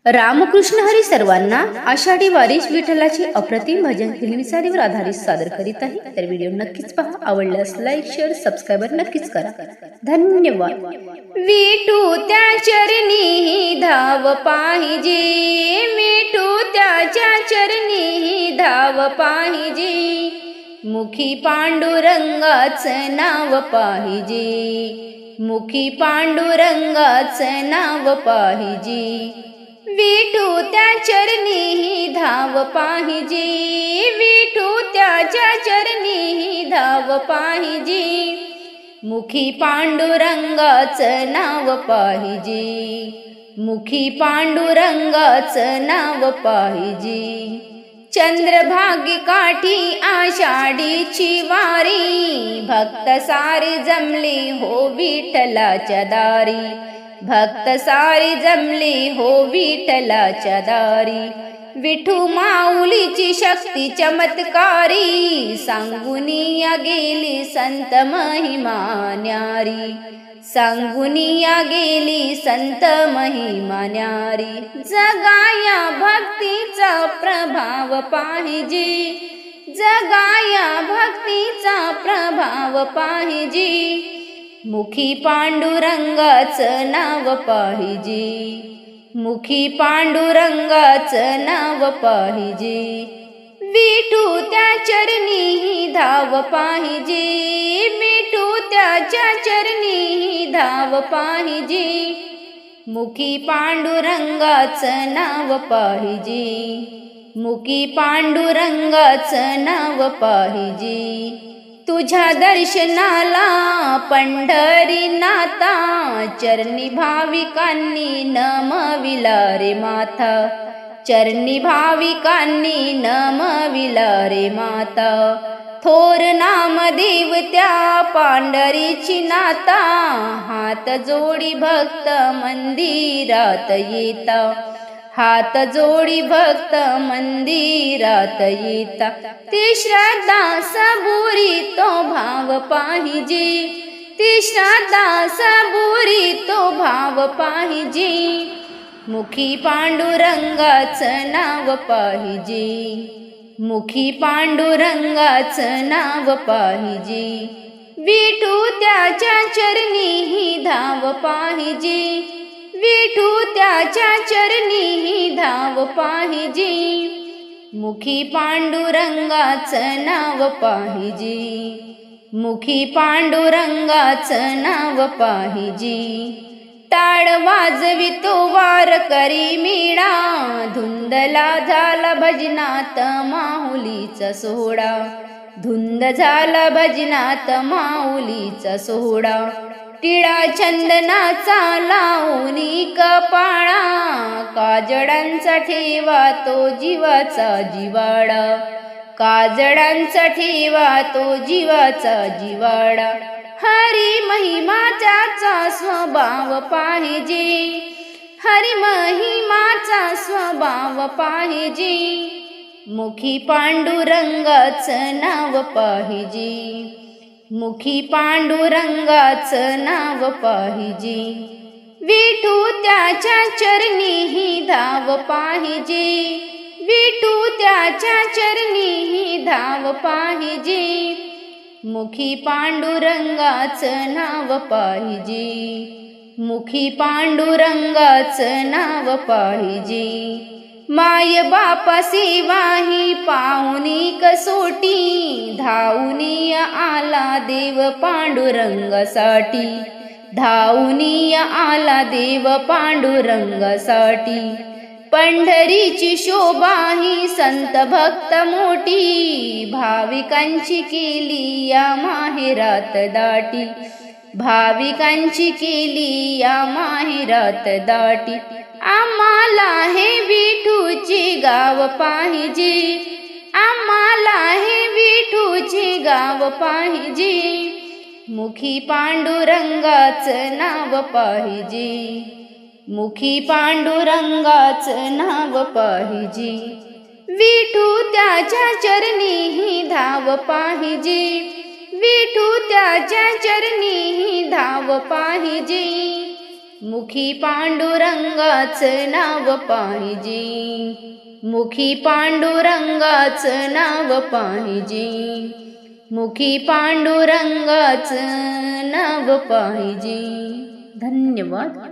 रामकृष्ण हरी सर्वांना आषाढी वारीस विठ्ठलाची अप्रतिम भजन फिल्मीसारीवर आधारित सादर करीत आहे. तर व्हिडिओ नक्कीच पहा. आवडल्यास लाईक शेअर सबस्क्राईबर नक्कीच करा. धन्यवाद. विठू त्या चरणी धाव पाहिजे, विठू त्याच्या चरणी धाव पाहिजे, मुखी पांडुरंगाचं नाव पाहिजे, मुखी पांडुरंगाचं नाव पाहिजे, विठू त्या चरणी धाव पाहिजे, विठू त्याच्या चरणी धाव पाहिजे, मुखी पांडुरंगाचं नाव पाहिजे, मुखी पांडुरंगाचं नाव पाहिजे. चंद्रभागी काठी आषाढीची वारी, भक्त सारी जमली हो विठ्ठलाच्या दारी, भक्त सारी जमली हो विठ्ठलाच्या दारी, विठू माऊलीची शक्ती चमत्कारी, सांगुनिया गेली संत महिमा न्यारी, सांगुनिया गेली संत महिमा न्यारी. जगाया भक्तीचा प्रभाव पाहिजे, जगाया भक्तीचा प्रभाव पाहिजे, मुखी पांडुरंगाचं नाव पाहिजे, मुखी पांडुरंगाचं नाव पाहिजे, विठू त्या चरणी धाव पाहिजे, विठू त्याच्या चरणी धाव पाहिजे, मुखी पांडुरंगाचं नाव पाहिजे, मुखी पांडुरंगाचं नाव पाहिजे. तुझ्या दर्शनाला पंढरीनाथा, चरणी भाविकांनी नमविला रे माथा, चरणी भाविकांनी नमविला रे माता, थोर नामदेव त्या पांढरीची नाता, हात जोडी भक्त मंदिरात येता, हात जोडी भक्त मंदिरात येता, ती श्रद्धा सबुरी तो भाव पाहिजे, ती श्रद्धा सबुरी तो भाव पाहिजे, मुखी पांडुरंगाचं नाव पाहिजे, मुखी पांडुरंगाचं नाव पाहिजे, विठू त्याच्या चरणी धाव पाहिजे, विठू त्याच्या चरणी धाव पाहिजे, मुखी पांडुरंगाचं नाव पाहिजे, मुखी पांडुरंगाचं नाव पाहिजे. टाळ वाजवितो वारकरी मीणा, धुंदला झाला भजनात माऊलीचा सोहळा, धुंद झाला भजनात माऊलीचा सोहळा, टिळा चंदनाचा लावणी कपाळा, काजळांचा ठेवा तो जीवाचा जिवाडा, काजळांचा ठेवा तो जीवाचा जिवाडा, हरी महिमाचा स्वभाव पाहिजे, हरी महिमाचा स्वभाव पाहिजे, मुखी पांडुरंगाचं नाव पाहिजे, मुखी पांडुरंगाचं नाव पाहिजे, विठू त्याच्या चरणी धाव पाहिजे, विठू त्याच्या चरणी धाव पाहिजे, मुखी पांडुरंगाचं नाव पाहिजे, मुखी पांडुरंगाचं नाव पाहिजे. माय बापा सेवा ही पाहुनी कसोटी, धावूनी आला देव पांडुरंगासाठी, धावूनी आला देव पांडुरंगासाठी, पंढरीची शोभा ही संत भक्त मोठी, भाविकांची केली या माहेरात दाटी, भाविकांची केली या माहेरात दाटी, आम्हाला हे विठूचे गाव पाहिजे, आम्हाला हे विठूचे गाव पाहिजे, मुखी पांडुरंगाचं नाव पाहिजे, मुखी पांडुरंगाचं नाव पाहिजे, विठू त्याच्या चरणी धाव पाहिजे, विठू त्याच्या चरणी धाव पाहिजे, मुखी पांडुरंगाचं नाव पाहिजे, मुखी पांडुरंगाचं नाव पाहिजे, मुखी पांडुरंगाचं नाव पाहिजे. धन्यवाद.